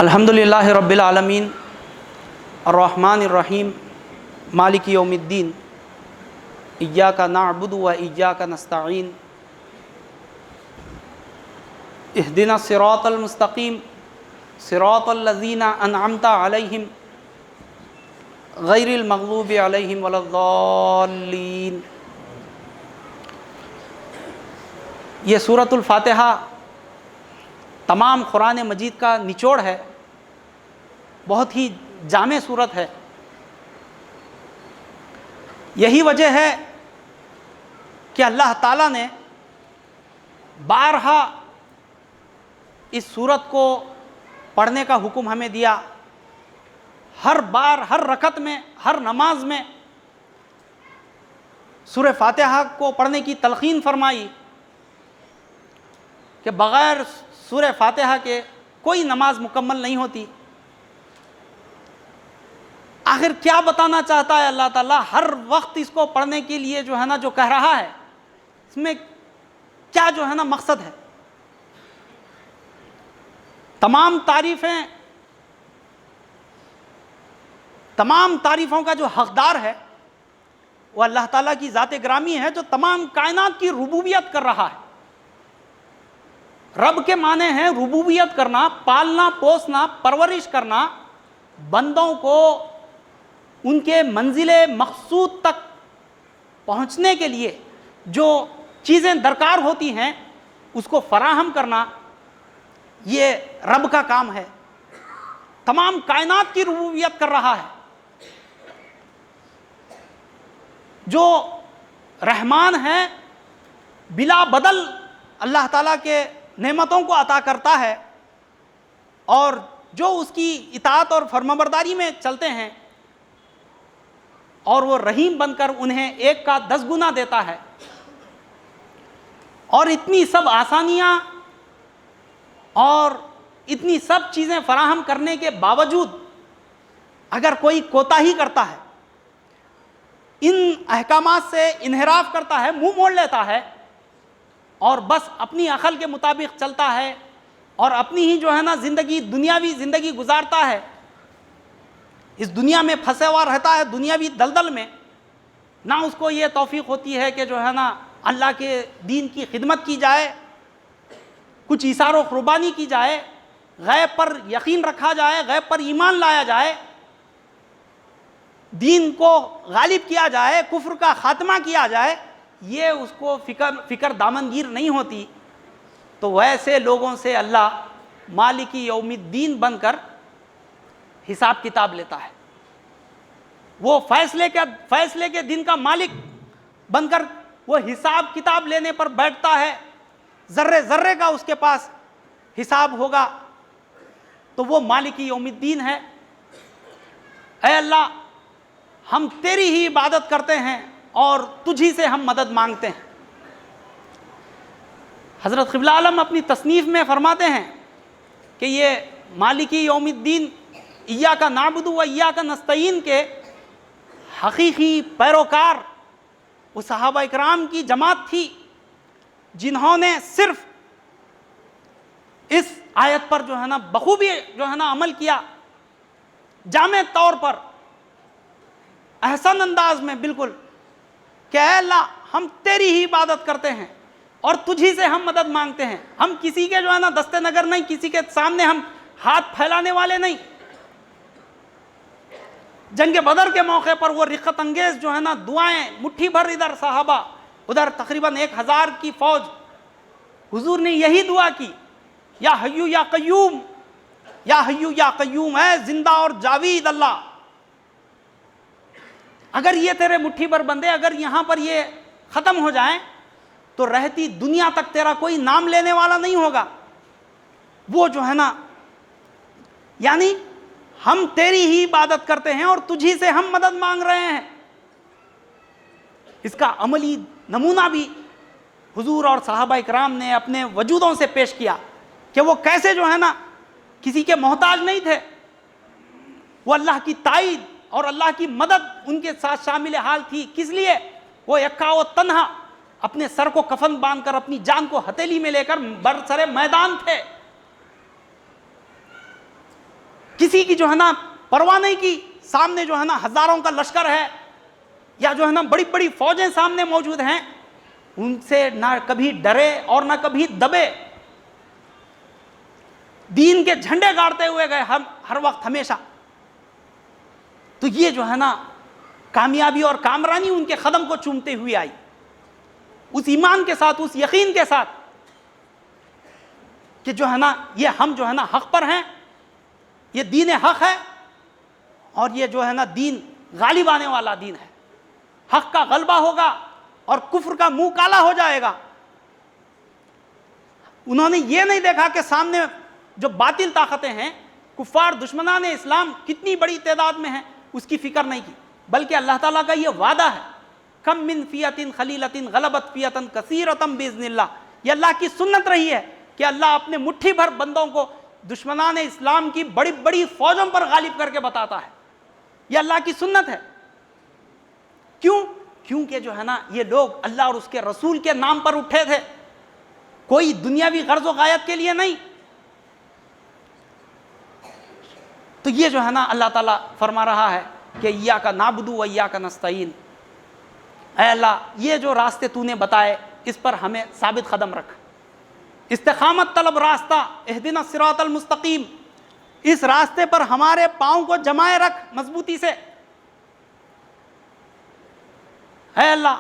الحمدللہ رب العالمین الرحمن الرحیم مالک یوم الدین ایاک نعبد و ایاک نستعین اہدنا الصراط المستقیم صراط الذین انعمت علیہم غیر المغضوب علیہم ولا الضالین۔ یہ سورۃ الفاتحہ تمام قرآن مجید کا نچوڑ ہے، بہت ہی جامع صورت ہے۔ یہی وجہ ہے کہ اللہ تعالیٰ نے بارہا اس صورت کو پڑھنے کا حکم ہمیں دیا۔ ہر بار، ہر رکعت میں، ہر نماز میں سورہ فاتحہ کو پڑھنے کی تلقین فرمائی کہ بغیر سورہ فاتحہ کے کوئی نماز مکمل نہیں ہوتی۔ آخر کیا بتانا چاہتا ہے اللہ تعالیٰ؟ ہر وقت اس کو پڑھنے کے لیے جو کہہ رہا ہے، اس میں کیا مقصد ہے؟ تمام تعریفوں کا جو حقدار ہے وہ اللہ تعالیٰ کی ذات گرامی ہے، جو تمام کائنات کی ربوبیت کر رہا ہے۔ رب کے معنی ہیں ربوبیت کرنا، پالنا، پوسنا، پرورش کرنا، بندوں کو ان کے منزل مقصود تک پہنچنے کے لیے جو چیزیں درکار ہوتی ہیں اس کو فراہم کرنا، یہ رب کا کام ہے۔ تمام کائنات کی ربوبیت کر رہا ہے۔ جو رحمان ہے، بلا بدل اللہ تعالیٰ کے نعمتوں کو عطا کرتا ہے، اور جو اس کی اطاعت اور فرمانبرداری میں چلتے ہیں، اور وہ رحیم بن کر انہیں 1 کا 10 گنا دیتا ہے۔ اور اتنی سب آسانیاں اور اتنی سب چیزیں فراہم کرنے کے باوجود اگر کوئی کوتاہی کرتا ہے، ان احکامات سے انحراف کرتا ہے، منہ موڑ لیتا ہے، اور بس اپنی عقل کے مطابق چلتا ہے اور اپنی ہی زندگی، دنیاوی زندگی گزارتا ہے، اس دنیا میں پھنسا ہوا رہتا ہے، دنیاوی دلدل میں، نہ اس کو یہ توفیق ہوتی ہے کہ اللہ کے دین کی خدمت کی جائے، کچھ ایثار و قربانی کی جائے، غیب پر یقین رکھا جائے، غیب پر ایمان لایا جائے، دین کو غالب کیا جائے، کفر کا خاتمہ کیا جائے، یہ اس کو فکر دامنگیر نہیں ہوتی۔ تو ویسے لوگوں سے اللہ مالک یوم الدین بن کر حساب کتاب لیتا ہے۔ وہ فیصلے کے دن کا مالک بن کر وہ حساب کتاب لینے پر بیٹھتا ہے۔ ذرے ذرے کا اس کے پاس حساب ہوگا۔ تو وہ مالک یوم الدین ہے۔ اے اللہ، ہم تیری ہی عبادت کرتے ہیں اور تجھی سے ہم مدد مانگتے ہیں۔ حضرت قبلہ عالم اپنی تصنیف میں فرماتے ہیں کہ یہ مالکی یوم الدین ایاک نعبد و ایاک نستعین کے حقیقی پیروکار وہ صحابہ اکرام کی جماعت تھی، جنہوں نے صرف اس آیت پر بخوبی عمل کیا، جامع طور پر، احسن انداز میں، بالکل کہ اے اللہ، ہم تیری ہی عبادت کرتے ہیں اور تجھی سے ہم مدد مانگتے ہیں۔ ہم کسی کے دست نگر نہیں، کسی کے سامنے ہم ہاتھ پھیلانے والے نہیں۔ جنگ بدر کے موقع پر وہ رقت انگیز دعائیں، مٹھی بھر ادھر صحابہ، ادھر تقریباً 1000 کی فوج، حضور نے یہی دعا کی، یا حیو یا قیوم، یا حیو یا قیوم، اے زندہ اور جاوید اللہ، اگر یہ تیرے مٹھی بھر بندے اگر یہاں پر یہ ختم ہو جائیں تو رہتی دنیا تک تیرا کوئی نام لینے والا نہیں ہوگا۔ وہ یعنی ہم تیری ہی عبادت کرتے ہیں اور تجھی سے ہم مدد مانگ رہے ہیں۔ اس کا عملی نمونہ بھی حضور اور صحابہ اکرام نے اپنے وجودوں سے پیش کیا کہ وہ کیسے کسی کے محتاج نہیں تھے۔ وہ اللہ کی تائید اور اللہ کی مدد ان کے ساتھ شامل حال تھی۔ کس لیے؟ وہ یکا و تنہا اپنے سر کو کفن باندھ کر، اپنی جان کو ہتھیلی میں لے کر برسر میدان تھے۔ کسی کی جو ہے نا پرواہ نہیں کی، سامنے جو ہے نا ہزاروں کا لشکر ہے یا جو ہے نا بڑی بڑی فوجیں سامنے موجود ہیں، ان سے نہ کبھی ڈرے اور نہ کبھی دبے، دین کے جھنڈے گاڑتے ہوئے گئے ہر وقت ہمیشہ۔ تو یہ جو ہے نا کامیابی اور کامرانی ان کے قدم کو چومتے ہوئے آئی، اس ایمان کے ساتھ، اس یقین کے ساتھ کہ جو ہے نا یہ ہم جو ہے نا حق پر ہیں، یہ دین حق ہے، اور یہ جو ہے نا دین غالب آنے والا دین ہے، حق کا غلبہ ہوگا اور کفر کا منہ کالا ہو جائے گا۔ انہوں نے یہ نہیں دیکھا کہ سامنے جو باطل طاقتیں ہیں، کفار دشمنان اسلام کتنی بڑی تعداد میں ہیں، اس کی فکر نہیں کی، بلکہ اللہ تعالیٰ کا یہ وعدہ ہے، کم من فیۃ خلیلۃ غلبت فیۃ کثیرۃ باذن اللہ، یہ اللہ کی سنت رہی ہے کہ اللہ اپنے مٹھی بھر بندوں کو دشمنان اسلام کی بڑی بڑی فوجوں پر غالب کر کے بتاتا ہے، یہ اللہ کی سنت ہے۔ کیوں؟ کیونکہ جو ہے نا یہ لوگ اللہ اور اس کے رسول کے نام پر اٹھے تھے، کوئی دنیاوی غرض و غایت کے لیے نہیں۔ تو یہ جو ہے نا اللہ تعالیٰ فرما رہا ہے کہ ایاک نعبد و ایاک نستعین، اے اللہ یہ جو راستے تو نے بتائے اس پر ہمیں ثابت قدم رکھ، استقامت طلب راستہ، اہدنا الصراط المستقیم، اس راستے پر ہمارے پاؤں کو جمائے رکھ مضبوطی سے۔ اے اللہ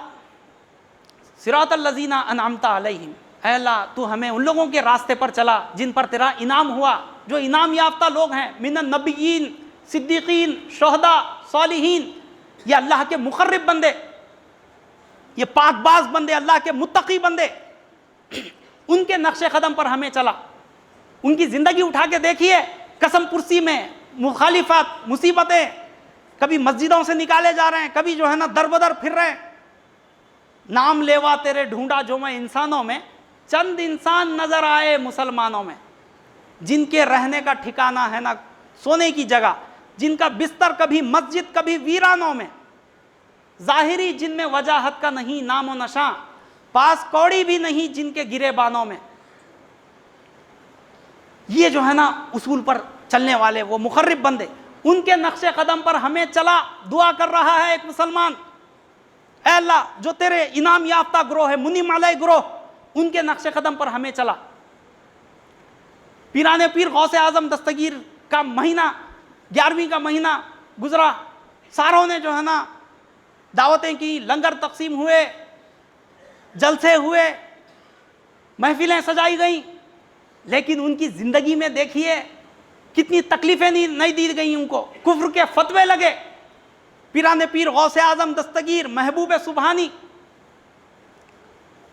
صراط الذین انعمت علیہم، اے اللہ تو ہمیں ان لوگوں کے راستے پر چلا جن پر تیرا انعام ہوا، جو انعام یافتہ لوگ ہیں، من النبیین، صدیقین، شہداء، صالحین، یہ اللہ کے مقرب بندے، یہ پاک باز بندے، اللہ کے متقی بندے، ان کے نقش قدم پر ہمیں چلا۔ ان کی زندگی اٹھا کے دیکھیے، قسم پرسی میں مخالفت، مصیبتیں، کبھی مسجدوں سے نکالے جا رہے ہیں، کبھی جو ہے نا در بدر پھر رہے ہیں۔ نام لیوا تیرے ڈھونڈا جو میں انسانوں میں، چند انسان نظر آئے مسلمانوں میں، جن کے رہنے کا ٹھکانہ ہے نا سونے کی جگہ، جن کا بستر کبھی مسجد کبھی ویرانوں میں، ظاہری جن میں وجاہت کا نہیں نام و نشاں، پاس کوڑی بھی نہیں جن کے گرے بانوں میں۔ یہ جو ہے نا اصول پر چلنے والے وہ مخرب بندے، ان کے نقش قدم پر ہمیں چلا۔ دعا کر رہا ہے ایک مسلمان، اے اللہ جو تیرے انعام یافتہ گروہ ہے، منعم علیہ گروہ، ان کے نقش قدم پر ہمیں چلا۔ پیران پیر غوث اعظم دستگیر کا مہینہ، 11ویں کا مہینہ گزرا، ساروں نے جو ہے نا دعوتیں کی، لنگر تقسیم ہوئے، جلسے ہوئے، محفلیں سجائی گئیں، لیکن ان کی زندگی میں دیکھیے کتنی تکلیفیں نہیں دی گئیں ان کو، کفر کے فتوے لگے۔ پیران پیر غوث اعظم دستگیر، محبوب سبحانی،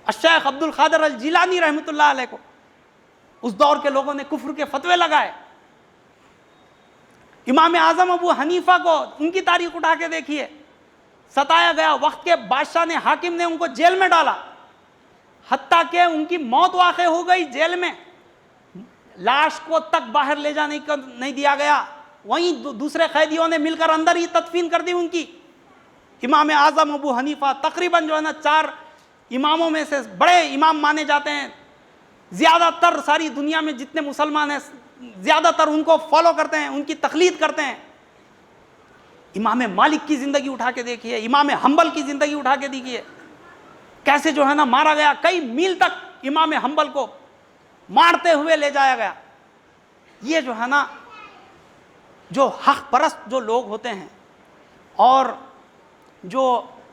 الشیخ عبد القادر الجیلانی رحمۃ اللہ علیہ کو اس دور کے لوگوں نے کفر کے فتوے لگائے۔ امام اعظم ابو حنیفہ کو ان کی تاریخ اٹھا کے دیکھیے، ستایا گیا، وقت کے بادشاہ نے، حاکم نے ان کو جیل میں ڈالا، حتیٰ کہ ان کی موت واقع ہو گئی جیل میں، لاش کو تک باہر لے جانے کو نہیں دیا گیا، وہیں دوسرے قیدیوں نے مل کر اندر ہی تدفین کر دی ان کی۔ امام اعظم ابو حنیفہ تقریباً جو ہے نا 4 اماموں میں سے بڑے امام مانے جاتے ہیں، زیادہ تر ساری دنیا میں جتنے مسلمان ہیں زیادہ تر ان کو فالو کرتے ہیں، ان کی تقلید کرتے ہیں۔ امام مالک کی زندگی اٹھا کے دیکھیے، امام حنبل کی زندگی اٹھا کے دیکھیے، کیسے جو ہے نا مارا گیا، کئی میل تک امام حنبل کو مارتے ہوئے لے جایا گیا۔ یہ جو ہے نا جو حق پرست جو لوگ ہوتے ہیں اور جو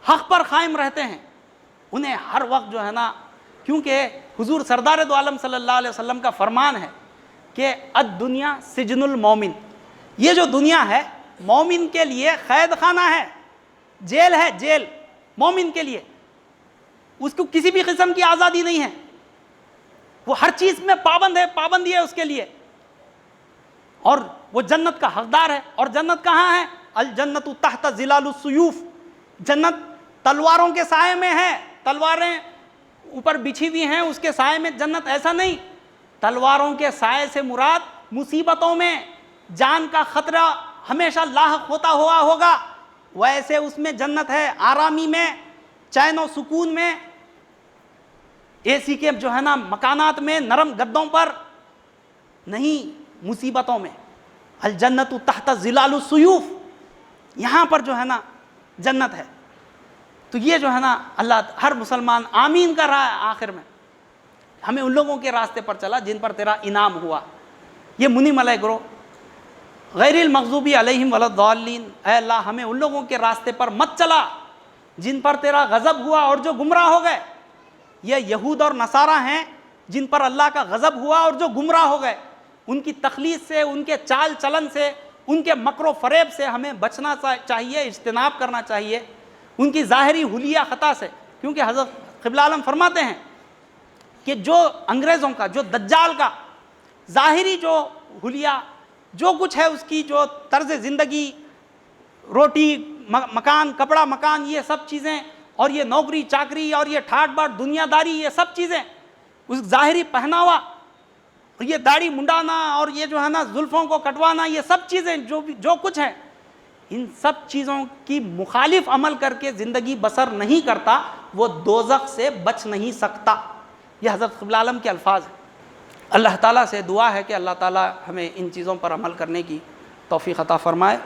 حق پر قائم رہتے ہیں، انہیں ہر وقت جو ہے نا، کیونکہ حضور سردار دو عالم صلی اللہ علیہ وسلم کا فرمان ہے کہ الدنیا سجن المومن، یہ جو دنیا ہے مومن کے لیے قید خانہ ہے، جیل ہے، جیل مومن کے لیے، اس کو کسی بھی قسم کی آزادی نہیں ہے، وہ ہر چیز میں پابند ہے، پابندی ہے اس کے لیے، اور وہ جنت کا حقدار ہے۔ اور جنت کہاں ہے؟ الجنت تحت ظلال السیوف، جنت تلواروں کے سائے میں ہے، تلواریں اوپر بچھی ہوئی ہیں اس کے سائے میں جنت، ایسا نہیں، تلواروں کے سائے سے مراد مصیبتوں میں جان کا خطرہ ہمیشہ لاحق ہوتا ہوا ہوگا، ویسے اس میں جنت ہے، آرامی میں، چین و سکون میں، اے سی کے جو ہے نا مکانات میں، نرم گدوں پر نہیں، مصیبتوں میں۔ الجنت تحت ظلال السیوف، یہاں پر جو ہے نا جنت ہے۔ تو یہ جو ہے نا اللہ ہر مسلمان آمین کر رہا ہے آخر میں، ہمیں ان لوگوں کے راستے پر چلا جن پر تیرا انعام ہوا۔ یہ منی ملائے گرو غیر المغضوبی علیہم ولا الضالین، اے اللہ ہمیں ان لوگوں کے راستے پر مت چلا جن پر تیرا غضب ہوا اور جو گمراہ ہو گئے۔ یہ یہود اور نصارہ ہیں جن پر اللہ کا غضب ہوا اور جو گمراہ ہو گئے، ان کی تخلیص سے، ان کے چال چلن سے، ان کے مکر و فریب سے ہمیں بچنا چاہیے، اجتناب کرنا چاہیے، ان کی ظاہری حلیہ خطا سے، کیونکہ حضرت قبلہ عالم فرماتے ہیں کہ جو انگریزوں کا، جو دجال کا ظاہری جو حلیہ جو کچھ ہے، اس کی جو طرز زندگی، روٹی مکان، کپڑا مکان، یہ سب چیزیں، اور یہ نوکری چاکری اور یہ ٹھاٹ باٹ دنیا داری، یہ سب چیزیں، اس ظاہری پہناوا، یہ داڑھی منڈانا اور یہ جو ہے نا زلفوں کو کٹوانا، یہ سب چیزیں جو کچھ ہے، ان سب چیزوں کی مخالف عمل کر کے زندگی بسر نہیں کرتا، وہ دوزخ سے بچ نہیں سکتا۔ یہ حضرت قبلہ عالم کے الفاظ ہیں۔ اللہ تعالیٰ سے دعا ہے کہ اللہ تعالیٰ ہمیں ان چیزوں پر عمل کرنے کی توفیق عطا فرمائے۔